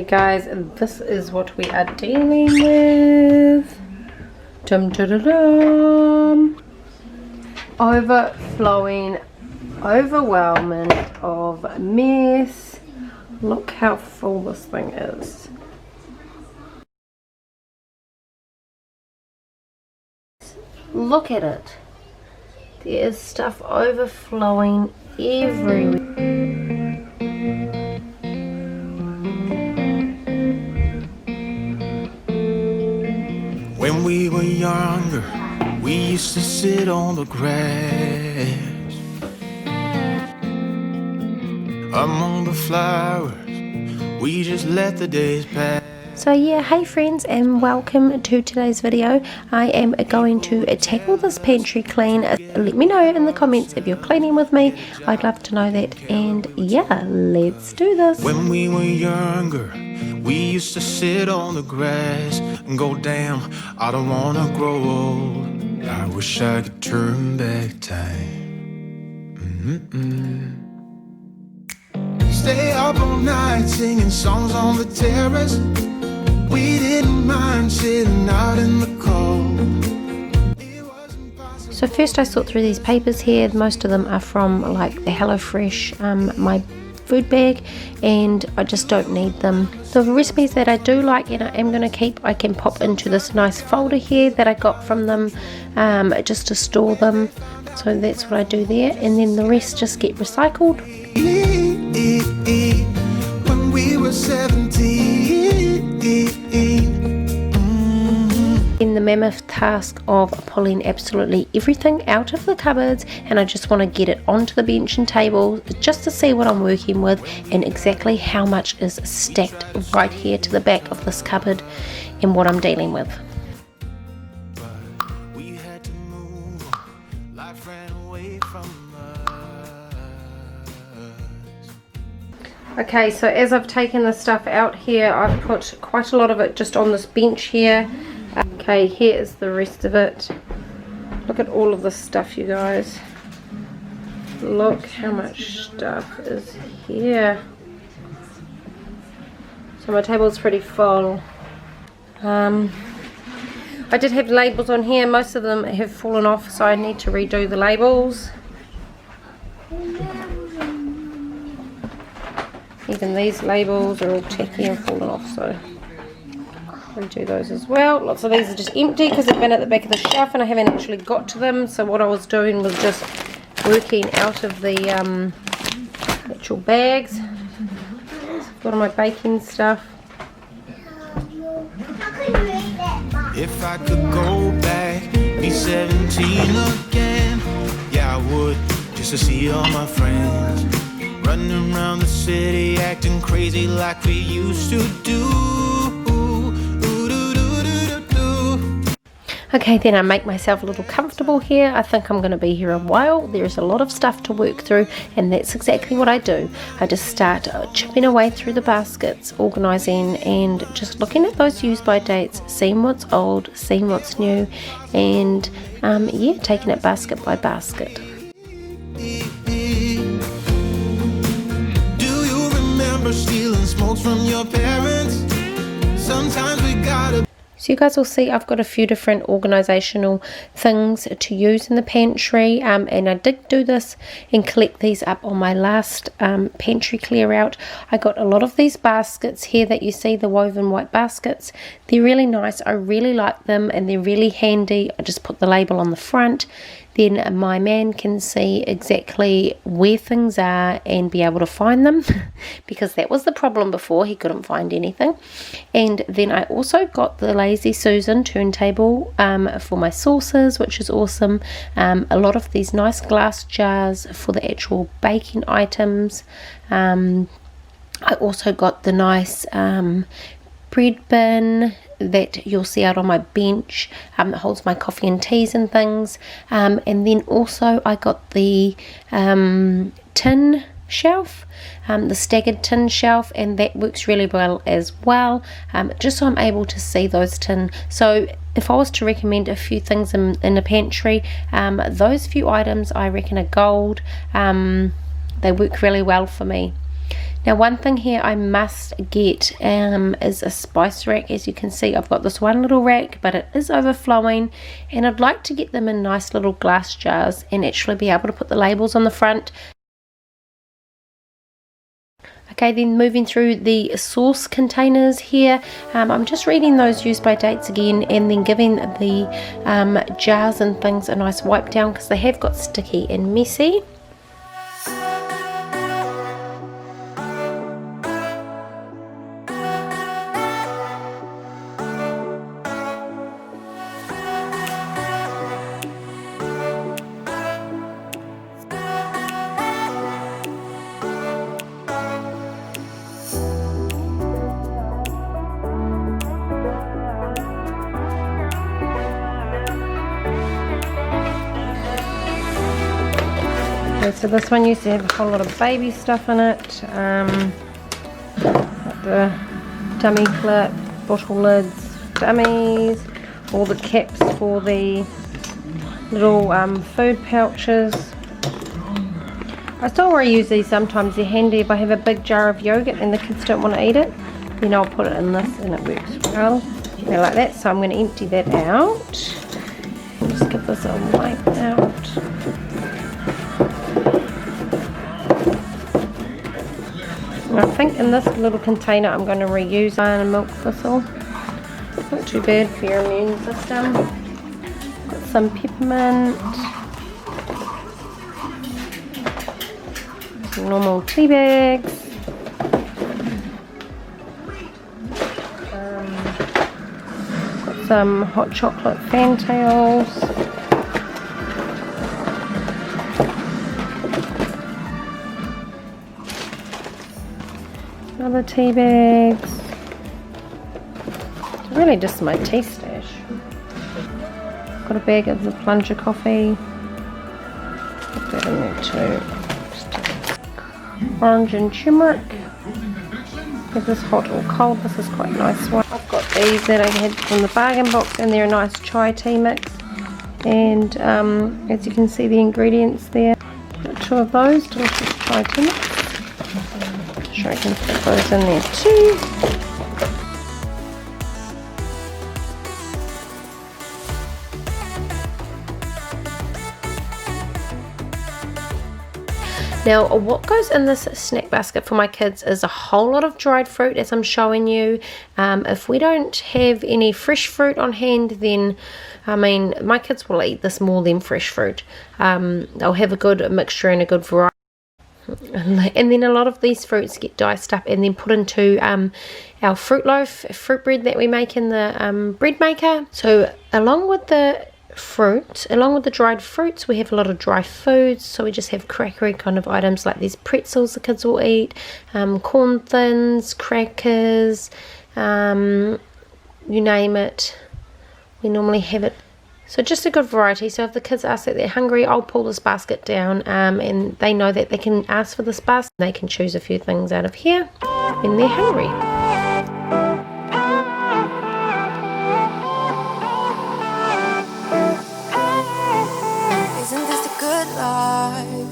guys, and this is what we are dealing with. Dum da da dum. Overflowing overwhelming of mess. Look how full this thing is. Look at it. There is stuff overflowing everywhere. When we were younger, we used to sit on the grass among the flowers. We just let the days pass. So yeah, hey friends, and welcome to today's video. I am going to tackle this pantry clean. Let me know in the comments if you're cleaning with me. I'd love to know that. And yeah, let's do this. When we were younger, we used to sit on the grass and go, damn, I don't wanna grow old. I wish I could turn back time. Stay up all night singing songs on the terrace. We didn't mind sitting out in the cold. So first I sort through these papers here. Most of them are from like the HelloFresh, my food bag, and I just don't need them. The recipes that I do like and I am going to keep, I can pop into this nice folder here that I got from them, just to store them. So that's what I do there, and then the rest just get recycled. When we were 17, in the mammoth task of pulling absolutely everything out of the cupboards, and I just want to get it onto the bench and table just to see what I'm working with and exactly how much is stacked right here to the back of this cupboard and what I'm dealing with. we had to move. Life ran away from us. Okay, so as I've taken the stuff out here, I've put quite a lot of it just on this bench here. Okay, here is the rest of it. Look at all of this stuff, you guys. Look how much stuff is here. So my table's pretty full. I did have labels on here. Most of them have fallen off, so I need to redo the labels. Even these labels are all tacky and fallen off, so redo those as well. Lots of these are just empty because they've been at the back of the shelf and I haven't actually got to them. So what I was doing was just working out of the actual bags. So I've got all my baking stuff. If I could go back, be 17 again, yeah, I would, just to see all my friends running around the city, acting crazy like we used to do. Okay, then I make myself a little comfortable here. I think I'm going to be here a while. There's a lot of stuff to work through, and that's exactly what I do. I just start chipping away through the baskets, organising and just looking at those use by dates, seeing what's old, seeing what's new, and yeah, taking it basket by basket. Do you remember stealing smokes from your parents? Sometimes we gotta. So you guys will see I've got a few different organisational things to use in the pantry, and I did do this and collect these up on my last pantry clear out. I got a lot of these baskets here that you see, the woven white baskets. They're really nice. I really like them and they're really handy. I just put the label on the front. Then my man can see exactly where things are and be able to find them because that was the problem before, he couldn't find anything. And then I also got the Lazy Susan turntable for my sauces, which is awesome. A lot of these nice glass jars for the actual baking items. I also got the nice bread bin that you'll see out on my bench that holds my coffee and teas and things, and then also I got the tin shelf, the staggered tin shelf, and that works really well as well, just so I'm able to see those tin. So if I was to recommend a few things in the pantry, those few items I reckon are gold. They work really well for me. Now one thing here I must get is a spice rack. As you can see, I've got this one little rack, but it is overflowing, and I'd like to get them in nice little glass jars and actually be able to put the labels on the front. Okay, then moving through the sauce containers here, I'm just reading those use by dates again, and then giving the jars and things a nice wipe down because they have got sticky and messy. Okay, so this one used to have a whole lot of baby stuff in it, like the dummy clip, bottle lids, dummies, all the caps for the little food pouches. I still reuse these sometimes. They're handy if I have a big jar of yogurt and the kids don't want to eat it, then I'll put it in this and it works well. Yeah, like that. So I'm going to empty that out. Just give this a wipe out. I think in this little container I'm going to reuse a milk thistle. Not too bad for your immune system. Got some peppermint. Some normal tea bags. Got some hot chocolate fantails. Other tea bags. It's really just my tea stash. Got a bag of the plunger coffee. Put that in there too. Orange and turmeric. Is this hot or cold? This is quite a nice one. I've got these that I had from the bargain box, and they're a nice chai tea mix. And as you can see, the ingredients there. Got 2 of those delicious chai tea mix. Sure I can put those in there too. Now what goes in this snack basket for my kids is a whole lot of dried fruit, as I'm showing you. If we don't have any fresh fruit on hand, then I mean my kids will eat this more than fresh fruit. They'll have a good mixture and a good variety. And then a lot of these fruits get diced up and then put into our fruit bread that we make in the bread maker. So along with the dried fruits, we have a lot of dry foods. So we just have crackery kind of items like these pretzels the kids will eat, corn thins, crackers, you name it. We normally have it. So just a good variety. So if the kids ask that they're hungry, I'll pull this basket down, and they know that they can ask for this basket. They can choose a few things out of here when they're hungry. Isn't this a good life?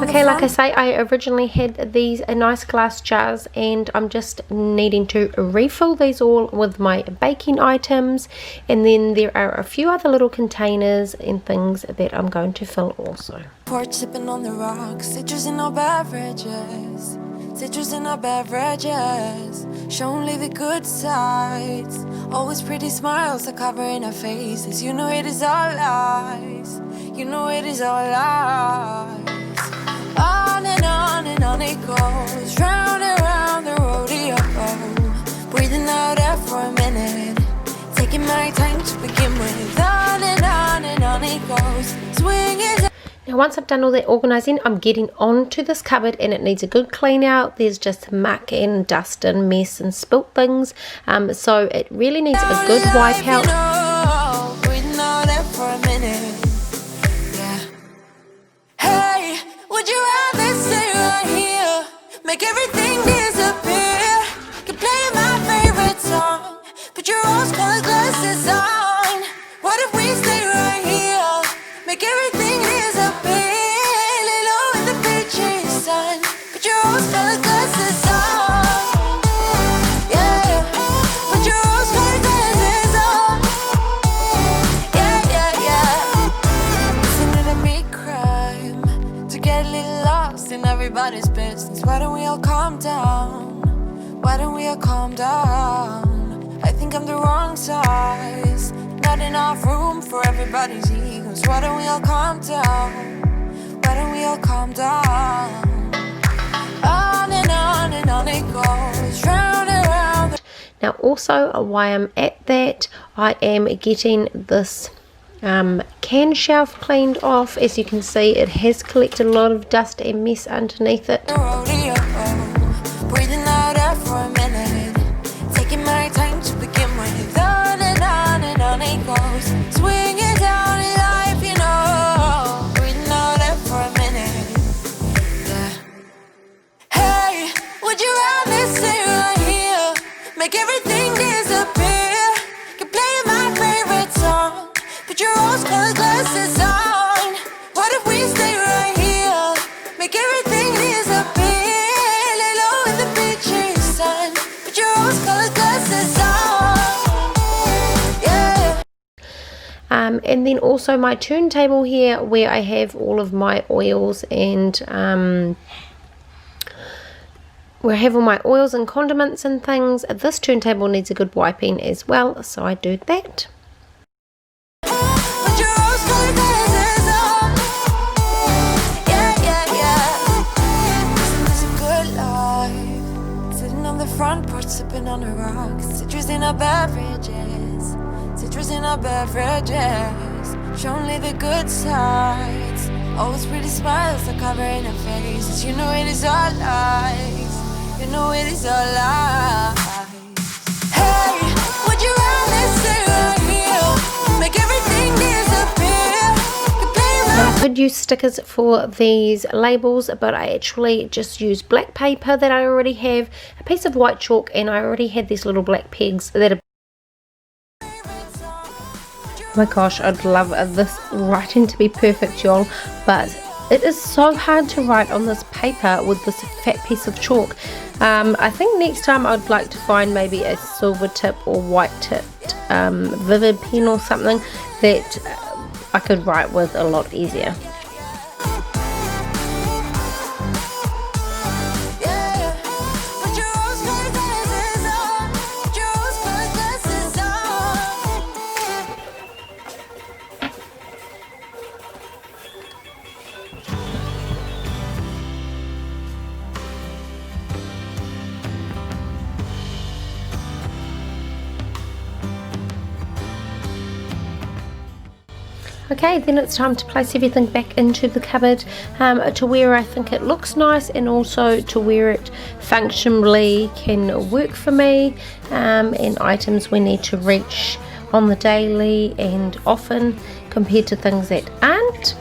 Okay, like I say, I originally had these nice glass jars, and I'm just needing to refill these all with my baking items, and then there are a few other little containers and things that I'm going to fill also. Porch sipping on the rocks, citrus in our beverages, citrus in our beverages, show only the good sides, always pretty smiles are covering our faces, you know it is all lies, you know it is all lies. On and on it goes, round and round the rodeo, breathing out air for a minute, taking my time to begin with. On and on it goes, swinging. Now once I've done all that organising, I'm getting onto this cupboard, and it needs a good clean out. There's just muck and dust and mess and spilt things, so it really needs a good wipe out. Breathing out air for a minute. Hey, would you rather stay right here? Make everything disappear. Keep playing my favorite song. Put your rose-colored glasses on. What if we stay right here? Make everything disappear. Lay low in the beaches sun. Put your rose-colored glasses on. everybody's business. Why don't we all calm down? Why don't we all calm down? I think I'm the wrong size. Not enough room for everybody's egos. Why don't we all calm down? Why don't we all calm down? On and on it goes, round and round. Now also, while I'm at that, I am getting this can shelf cleaned off. As you can see, it has collected a lot of dust and mess underneath it. Breathing out air for a minute, taking my time to begin with. On and on it goes, swinging down in life, you know. Breathing out air for a minute, yeah. Hey, would you rather stay right here, make everything disappear? Can play my favorite song, put your rose-colored glasses on. What if we stay right here, make everything disappear? Lay low in the beachy sun, put your rose-colored glasses on. Yeah. And then also my turntable here, where I have all of my oils and where I have all my oils and condiments and things. This turntable needs a good wiping as well, so I do that. Put your rose-colored glasses on. Yeah, yeah. It's a good life, sitting on the front porch, sipping on the rocks. Citrus in our beverages, citrus in our beverages. Show only the good sides, always pretty smiles are covering our faces. You know it is all lies, you know it is all lies. Hey, would you rather stay right here, make everything disappear? Now, I could use stickers for these labels, but I actually just use black paper that I already have, a piece of white chalk, and I already had these little black pegs that are... Oh my gosh, I'd love this writing to be perfect, y'all, but it is so hard to write on this paper with this fat piece of chalk. I think next time I'd like to find maybe a silver tip or white tipped vivid pen or something that I could write with a lot easier. Okay, then it's time to place everything back into the cupboard to where I think it looks nice, and also to where it functionally can work for me, and items we need to reach on the daily and often compared to things that aren't.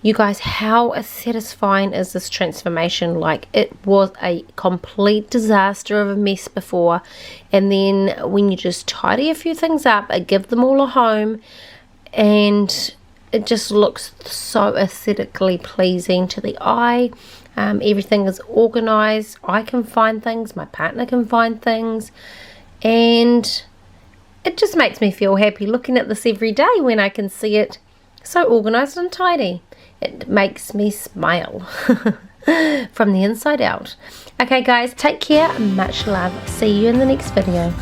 You guys, how satisfying is this transformation? Like, it was a complete disaster of a mess before, and then when you just tidy a few things up, give them all a home, and it just looks so aesthetically pleasing to the eye. Everything is organized. I can find things, my partner can find things, and it just makes me feel happy looking at this every day when I can see it so organized and tidy. It makes me smile from the inside out. Okay guys, take care, much love, see you in the next video.